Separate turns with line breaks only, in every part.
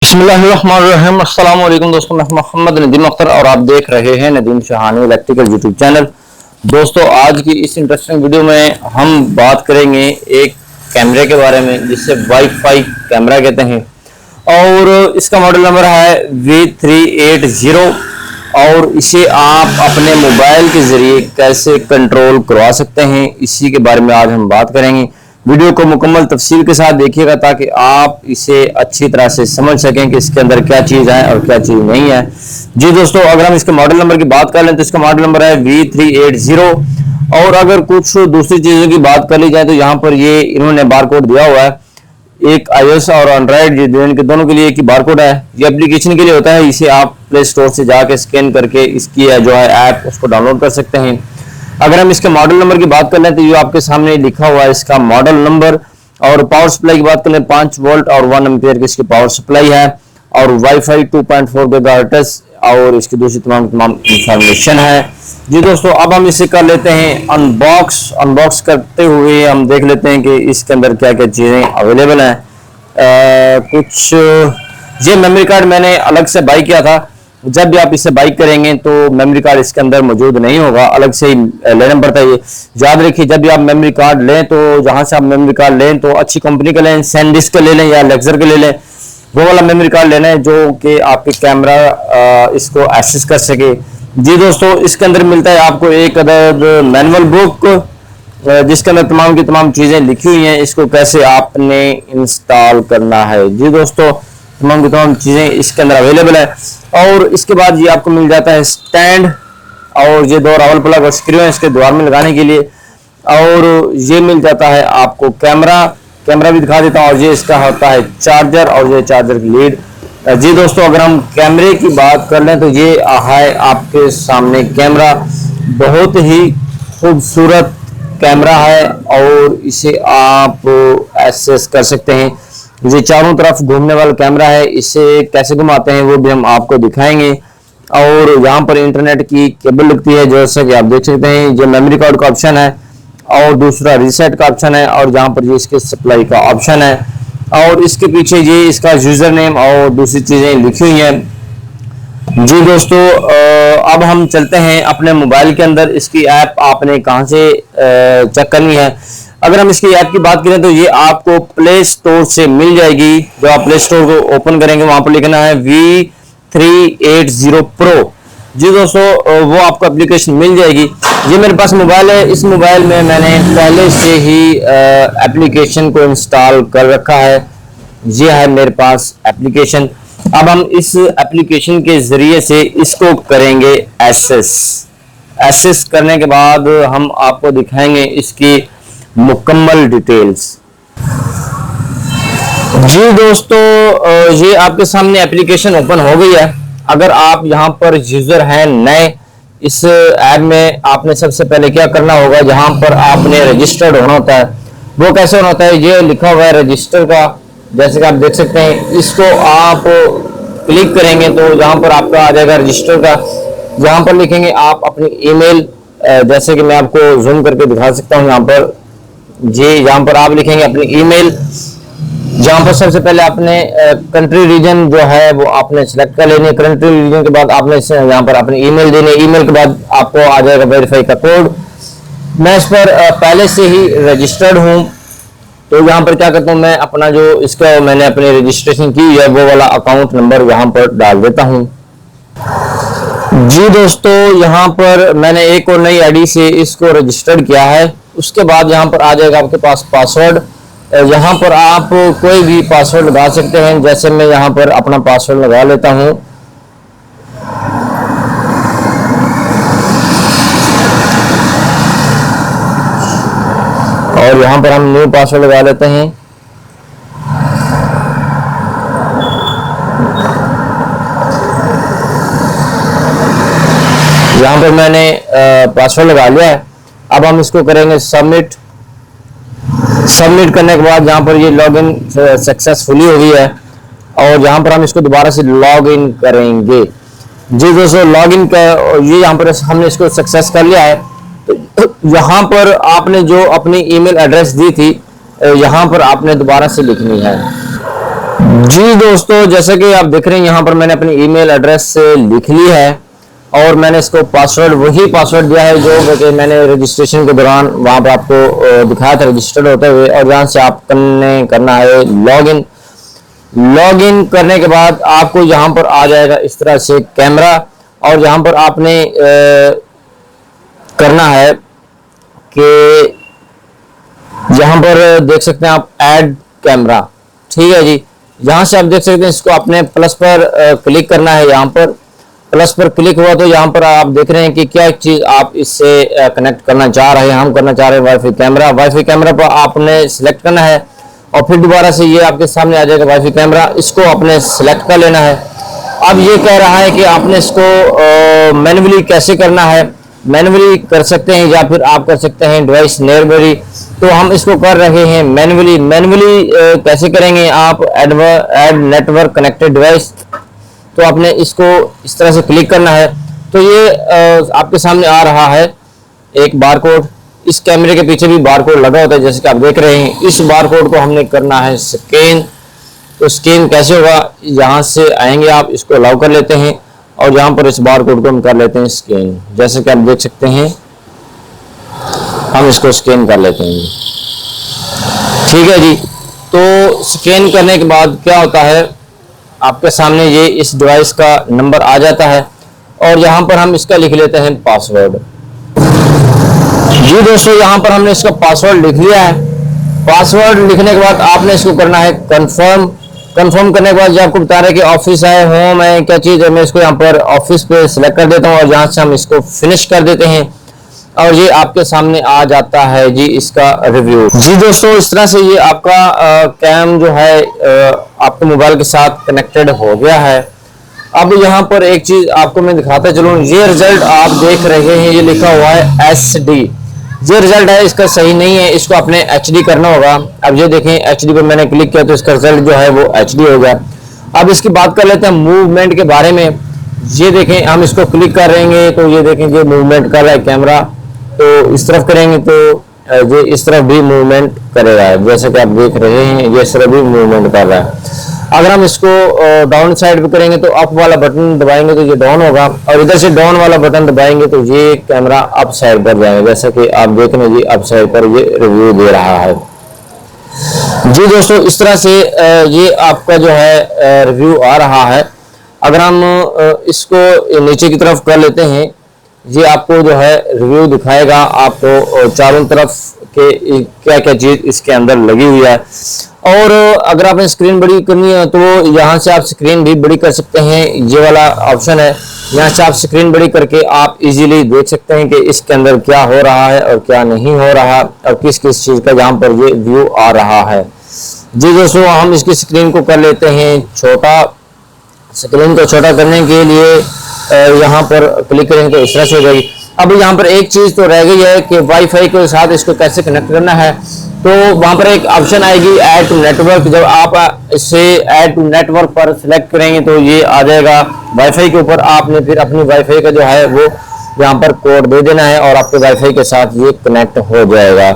बिस्मिल्लाहिर्रहमानिर्रहीम। अस्सलाम वालेकुम दोस्तों, मैं मोहम्मद नदीम अख्तर और आप देख रहे हैं Nadeem Sawhney electrical YouTube channel. दोस्तों, आज की इस इंटरेस्टिंग वीडियो में हम बात करेंगे एक कैमरे के बारे में जिससे वाईफाई कैमरा कहते हैं और इसका मॉडल नंबर है V380 और इसे आप अपने मोबाइल के जरिए कैसे कंट्रोल करवा सकते हैं, इसी के बारे में आज हम बात करेंगे। वीडियो को मुकम्मल तफसील के साथ देखिएगा ताकि आप इसे अच्छी तरह से समझ सकें कि इसके अंदर क्या चीज़ है और क्या चीज़ नहीं है। जी दोस्तों, अगर हम इसके मॉडल नंबर की बात कर लें तो इसका मॉडल नंबर है V380 और अगर कुछ दूसरी चीज़ों की बात कर ली जाए तो यहाँ पर ये इन्होंने बारकोड दिया हुआ है। एक iOS और एंड्रॉयड के दोनों के लिए एक ही बारकोड है। ये एप्लीकेशन के लिए होता है, इसे आप प्ले स्टोर से जाके स्कैन करके इसकी जो है ऐप उसको डाउनलोड कर सकते हैं। अगर हम इसके मॉडल नंबर की बात कर लें तो ये आपके सामने लिखा हुआ है इसका मॉडल नंबर। और पावर सप्लाई की बात करें 5 वोल्ट और 1 एम्पियर की इसकी पावर सप्लाई है और वाईफाई 2.4 गीगाहर्ट्ज और इसकी दूसरी तमाम इंफॉर्मेशन है। जी दोस्तों, अब हम इसे कर लेते हैं अनबॉक्स करते हुए हम देख लेते हैं कि इसके अंदर क्या क्या चीज़ें अवेलेबल हैं। कुछ ये मेमोरी कार्ड मैंने अलग से बाई किया था। जब भी आप इसे बाई करेंगे तो मेमोरी कार्ड इसके अंदर मौजूद नहीं होगा, अलग से ही लेना पड़ता है। ये याद रखिए, जब भी आप मेमोरी कार्ड लें तो जहां से आप मेमोरी कार्ड लें तो अच्छी कंपनी का लें, सैनडिस्क का ले लें या लेक्सर का ले लें। वो वाला मेमोरी कार्ड लेना है जो कि आपके कैमरा इसको एक्सेस कर सके। जी दोस्तों, इसके अंदर मिलता है आपको एक अदद मैनुअल बुक जिसके अंदर तमाम की तमाम चीज़ें लिखी हुई हैं, इसको कैसे आपने इंस्टॉल करना है। जी दोस्तों, तमाम की तमाम चीज़ें इसके अंदर अवेलेबल है। और इसके बाद ये आपको मिल जाता है स्टैंड और ये 2 रावल प्लग और स्क्रू है इसके द्वार में लगाने के लिए। और ये मिल जाता है आपको कैमरा भी दिखा देता हूँ और ये इसका होता है चार्जर और ये चार्जर की लीड। जी दोस्तों, अगर हम कैमरे की बात कर लें तो ये है आपके सामने कैमरा। बहुत ही खूबसूरत कैमरा है और इसे आप एक्सेस कर सकते हैं। ये चारों तरफ घूमने वाला कैमरा है, इसे कैसे घुमाते हैं वो भी हम आपको दिखाएंगे। और यहाँ पर इंटरनेट की केबल लगती है जैसा कि आप देख सकते हैं। ये मेमोरी कार्ड का ऑप्शन है और दूसरा रीसेट का ऑप्शन है और जहाँ पर ये इसके सप्लाई का ऑप्शन है और इसके पीछे ये इसका यूजर नेम और दूसरी चीज़ें लिखी हुई हैं। जी दोस्तों, अब हम चलते हैं अपने मोबाइल के अंदर। इसकी ऐप आपने कहाँ से चेक करनी है। अगर हम इसकी ऐप की बात करें तो ये आपको प्ले स्टोर से मिल जाएगी। जो आप प्ले स्टोर को ओपन करेंगे वहां पर लिखना है V380 Pro। जी दोस्तों, वो आपको एप्लीकेशन मिल जाएगी। ये मेरे पास मोबाइल है, इस मोबाइल में मैंने पहले से ही एप्लीकेशन को इंस्टॉल कर रखा है। ये है मेरे पास एप्लीकेशन। अब हम इस एप्लीकेशन के जरिए से इसको करेंगे एक्सेस करने के बाद हम आपको दिखाएंगे इसकी मुकम्मल डिटेल्स। जी दोस्तों, ये आपके सामने एप्लीकेशन ओपन हो गई है। अगर आप यहाँ पर यूजर हैं नए इस ऐप में, आपने सबसे पहले क्या करना होगा, जहाँ पर आपने रजिस्टर्ड होना होता है वो कैसे होना होता है, ये लिखा हुआ है रजिस्टर का। जैसे कि आप देख सकते हैं, इसको आप क्लिक करेंगे तो यहाँ पर आपका आ जाएगा रजिस्टर का। यहाँ पर लिखेंगे आप अपनी ईमेल, जैसे कि मैं आपको जूम करके दिखा सकता हूँ। यहाँ पर जी, यहाँ पर आप लिखेंगे अपनी ईमेल। जहाँ पर सबसे पहले आपने कंट्री रीजन जो है वो आपने सिलेक्ट कर लेनी है। कंट्री रीजन के बाद आपने यहाँ पर अपनी ईमेल देनी है। ईमेल के बाद आपको आ जाएगा वेरीफाई का कोड। मैं इस पर पहले से ही रजिस्टर्ड हूँ तो यहाँ पर क्या करता हूँ, मैं अपना जो इसका मैंने अपनी रजिस्ट्रेशन की है वो वाला अकाउंट नंबर यहाँ पर डाल देता हूँ। जी दोस्तों, यहाँ पर मैंने एक और नई आईडी से इसको रजिस्टर्ड किया है। उसके बाद यहाँ पर आ जाएगा आपके पास पासवर्ड। यहाँ पर आप कोई भी पासवर्ड लगा सकते हैं। जैसे मैं यहाँ पर अपना पासवर्ड लगा लेता हूँ। और यहाँ पर हम न्यू पासवर्ड लगा लेते हैं। यहाँ पर मैंने पासवर्ड लगा लिया है। अब हम इसको करेंगे सबमिट करने के बाद यहाँ पर ये लॉगिन सक्सेसफुली हो गई है और यहाँ पर हम इसको दोबारा से लॉगिन करेंगे। जी दोस्तों, लॉगिन का ये यहाँ पर हमने इसको सक्सेस कर लिया है। तो यहाँ पर आपने जो अपनी ईमेल एड्रेस दी थी यहाँ पर आपने दोबारा से लिखनी है। जी दोस्तों, जैसे कि आप देख रहे हैं यहाँ पर मैंने अपनी ईमेल एड्रेस लिख ली है और मैंने इसको पासवर्ड वही पासवर्ड दिया है जो कि मैंने रजिस्ट्रेशन के दौरान वहाँ पे आपको दिखाया था रजिस्टर्ड होते हुए। और यहाँ से आपने करना है लॉगिन। लॉगिन करने के बाद आपको यहाँ पर आ जाएगा इस तरह से कैमरा, और यहाँ पर आपने करना है कि यहाँ पर देख सकते हैं आप ऐड कैमरा, ठीक है जी। यहाँ से आप देख सकते हैं इसको आपने प्लस पर क्लिक करना है। यहाँ पर प्लस पर क्लिक हुआ तो यहाँ पर आप देख रहे हैं कि क्या चीज़ आप इससे कनेक्ट करना चाह रहे हैं। हम करना चाह रहे हैं वाईफाई कैमरा। वाईफाई कैमरा पर आपने सिलेक्ट करना है और फिर दोबारा से ये आपके सामने आ जाएगा वाईफाई कैमरा, इसको आपने सिलेक्ट कर लेना है। अब ये कह रहा है कि आपने इसको मैन्युअली कैसे करना है। मैन्युअली कर सकते हैं या फिर आप कर सकते हैं डिवाइस नियरबरी। तो हम इसको कर रहे हैं मैन्युअली। मैन्युअली कैसे करेंगे आप, ऐड नेटवर्क कनेक्टेड डिवाइस, तो आपने इसको इस तरह से क्लिक करना है। तो ये आपके सामने आ रहा है एक बारकोड। इस कैमरे के पीछे भी बारकोड लगा होता है जैसे कि आप देख रहे हैं। इस बारकोड को हमने करना है स्कैन। तो स्कैन कैसे होगा, यहाँ से आएंगे आप, इसको अलाउ कर लेते हैं और यहाँ पर इस बारकोड को हम कर लेते हैं स्कैन। जैसे कि आप देख सकते हैं हम इसको स्कैन कर लेते हैं, ठीक है जी। तो स्कैन करने के बाद क्या होता है, आपके सामने ये इस डिवाइस का नंबर आ जाता है और यहाँ पर हम इसका लिख लेते हैं पासवर्ड। जी दोस्तों, यहाँ पर हमने इसका पासवर्ड लिख लिया है। पासवर्ड लिखने के बाद आपने इसको करना है कंफर्म। कंफर्म करने के बाद जो आपको बता रहे हैं कि ऑफिस है, होम है, क्या चीज़ है, मैं इसको यहाँ पर ऑफिस पे सिलेक्ट कर देता हूँ और यहाँ से हम इसको फिनिश कर देते हैं और ये आपके सामने आ जाता है जी इसका रिव्यू। जी दोस्तों, इस तरह से ये आपका कैम जो है आपके मोबाइल के साथ कनेक्टेड हो गया है। अब यहाँ पर एक चीज आपको मैं दिखाता चलूँ। ये रिजल्ट आप देख रहे हैं, ये लिखा हुआ है SD। ये रिजल्ट है, इसका सही नहीं है, इसको आपने HD करना होगा। अब ये देखें HD पर मैंने क्लिक किया तो इसका रिजल्ट जो है वो HD हो गया। अब इसकी बात कर लेते हैं मूवमेंट के बारे में। ये देखें, हम इसको क्लिक करेंगे तो ये देखें ये मूवमेंट कर रहा है कैमरा। तो इस तरफ करेंगे तो ये इस तरफ भी मूवमेंट करेगा, जैसे कि आप देख रहे हैं ये इस तरफ भी मूवमेंट कर रहा है। अगर हम इसको डाउन साइड पे करेंगे तो अप वाला बटन दबाएंगे तो ये डाउन होगा और इधर से डाउन वाला बटन दबाएंगे तो ये कैमरा अप साइड पर जाएगा। जैसे कि आप देख रहे हैं जी अप साइड पर ये रिव्यू दे रहा है। जी दोस्तों, इस तरह से ये आपका जो है रिव्यू आ रहा है। अगर हम इसको नीचे की तरफ कर लेते हैं, ये आपको जो है रिव्यू दिखाएगा आपको चारों तरफ के क्या क्या चीज इसके अंदर लगी हुई है। और अगर आपने स्क्रीन बड़ी करनी है तो यहाँ से आप स्क्रीन भी बड़ी कर सकते हैं। ये वाला ऑप्शन है, यहाँ से आप स्क्रीन बड़ी करके आप इजीली देख सकते हैं कि इसके अंदर क्या हो रहा है और क्या नहीं हो रहा और किस किस चीज का यहाँ पर ये व्यू आ रहा है। जी दोस्तों, हम इसकी स्क्रीन को कर लेते हैं छोटा। स्क्रीन को छोटा करने के लिए यहाँ पर क्लिक करेंगे तो इस तरह से हो जाएगी। अब यहाँ पर एक चीज तो रह गई है कि वाईफाई के साथ इसको कैसे कनेक्ट करना है। तो वहां पर एक ऑप्शन आएगी ऐड टू नेटवर्क। जब आप इसे ऐड टू नेटवर्क पर सिलेक्ट करेंगे तो ये आ जाएगा वाईफाई के ऊपर। आपने फिर अपनी वाईफाई का जो है वो यहाँ पर कोड दे देना है और आपके वाईफाई के साथ ये कनेक्ट हो जाएगा।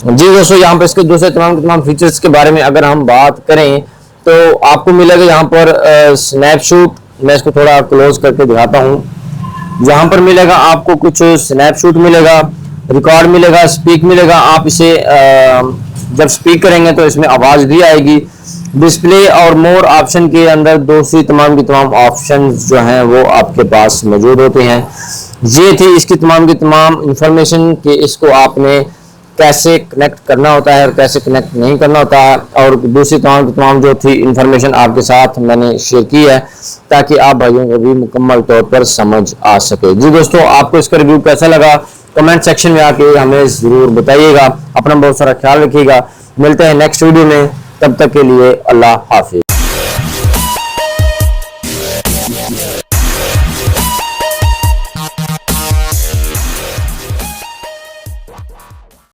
जी दोस्तों, यहाँ पर इसके दूसरे तमाम फीचर्स के बारे में अगर हम बात करें तो आपको मिलेगा यहाँ पर स्नैपशॉट। मैं इसको थोड़ा क्लोज करके दिखाता हूँ। यहाँ पर मिलेगा आपको कुछ स्नैपशॉट मिलेगा, रिकॉर्ड मिलेगा, स्पीक मिलेगा। आप इसे जब स्पीक करेंगे तो इसमें आवाज भी आएगी। डिस्प्ले और मोर ऑप्शन के अंदर दूसरी तमाम की तमाम ऑप्शन जो हैं वो आपके पास मौजूद होते हैं। ये थी इसकी तमाम इंफॉर्मेशन कि इसको आपने कैसे कनेक्ट करना होता है और कैसे कनेक्ट नहीं करना होता है, और दूसरी तमाम जो थी इंफॉर्मेशन आपके साथ मैंने शेयर की है ताकि आप भाइयों को भी मुकम्मल तौर पर समझ आ सके। जी दोस्तों, आपको इसका रिव्यू कैसा लगा कमेंट सेक्शन में आके हमें जरूर बताइएगा। अपना बहुत सारा ख्याल रखिएगा। मिलते हैं नेक्स्ट वीडियो में, तब तक के लिए अल्लाह हाफिज।